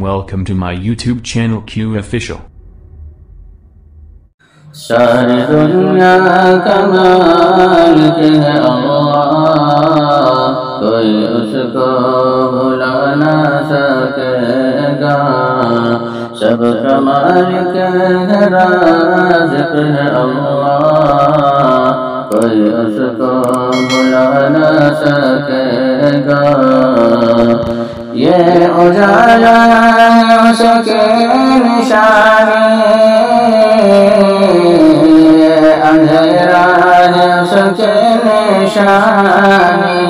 welcome to my YouTube channel Q Official. ساری دنیا کمال کے ہے اللہ، کوئی اس کو بھلا نہ سکے گا۔ سب کمال کے ہے رازق ہے اللہ، کوئی اس کو بھلا نہ سکے گا۔ یہ اجالا اس کے نشانی، اندھیرا ہے اس کے نشانی۔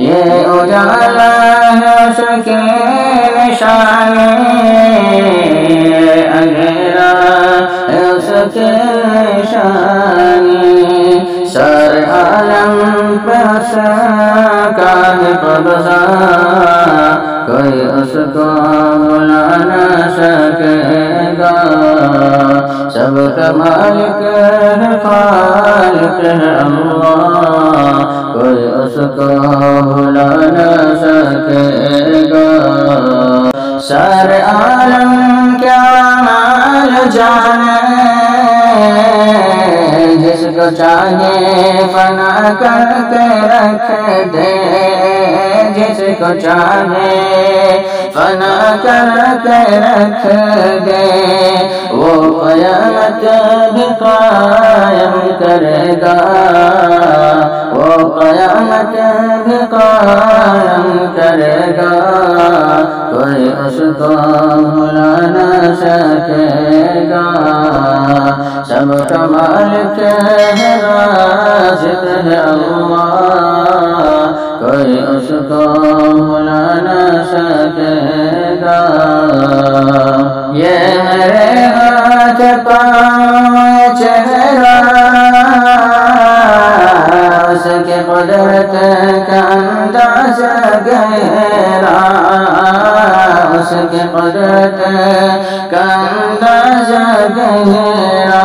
یہ اجالا ہے اس کے نشانی، اندھیرا ہے اس کے نشانی۔ سارے عالم پہ اس کا ہے قبضہ، کوئی اس کو بھلا نہ سکے گا۔ سب کا مالک ہے خالق ہے اللہ، کوئی اس کو بھلا نہ سکے گا۔ سارے عالم کیا مال جانے، جس کو چاہے فنا کر کے رکھ دے، جس کو چاہے فنا کر کے رکھ دے، وہ قیامت بھی قائم کرے گا، وہ قیامت بھی قائم کرے گا۔ کوئی اس کو بھلا نہ سکے گا۔ سب کا مالک ہے رازق ہے اللہ، کوئی اس کو بھلا نہ سکے گا۔ یہ میرے ہاتھ پاؤں چہرہ، اس کی قدرت کا انداز گہرا، اس کی قدرت کا انداز گہرا۔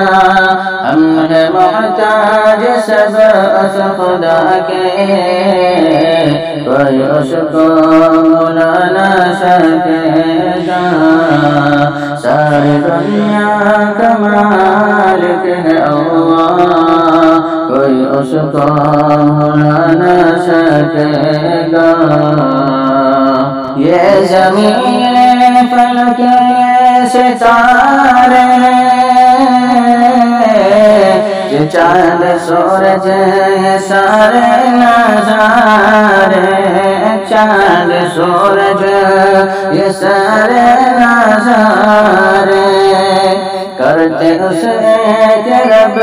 ہم ہیں محتاج سب اس خدا کے، کوئی اس کو بھلا نہ سکے گا۔ ساری دنیا کا مالک ہے اللہ، کوئی اس کو بھلا نہ سکے گا۔ یہ زمین فلک یہ ستارے، یہ چاند سورج یہ سارے نظارے، چاند سورج یہ سارے نظارے، کرتے اس ایک رب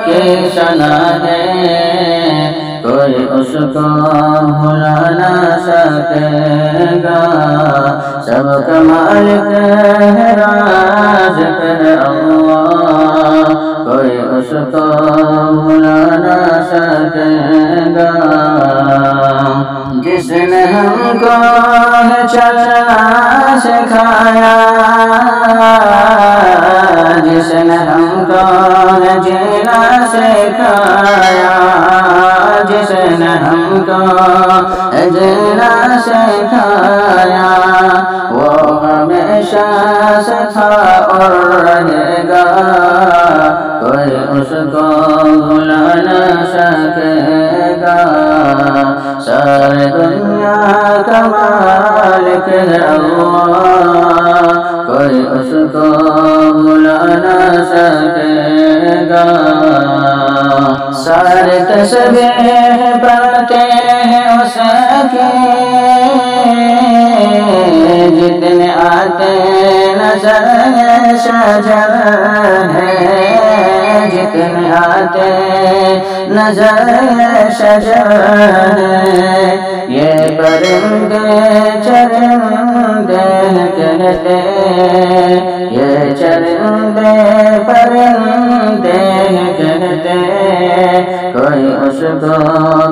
کی ثنا ہے، کوئی اس کو بھلا نہ سکے گا۔ سب کا مالک ہے رازق ہے اللہ، کوئی اس کو بھلا نہ سکے گا۔ جس نے ہم کو چلنا سکھایا، جس نے ہم کو جینا سکھایا، جس نے ہم کو جینا سکھایا، وہ ہمیشہ سکھا اور رہے گا، کوئی اس کو بھلا نہ سکے گا۔ سارے دنیا کا مالک ہے اللہ، کوئی اس کو بھلا نہ سکے گا۔ سارے تسبیح پڑھتے ہیں اس کے، جتنے آتے نظر شجر ہے، جتنے آتے نظر شجر ہے۔ یہ پرندے چرندے کہتے، یہ چرندے پرندے کہتے، کوئی اس کو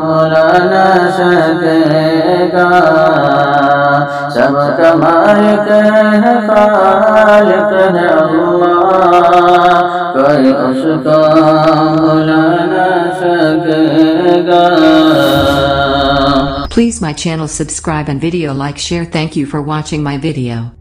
بھلا نہ سکے گا۔ سب کا مالک ہے خالق ہے اللہ، کوئی اس کو بھلا نہ سکے گا۔ Please my channel subscribe and video like share. Thank you for watching my video.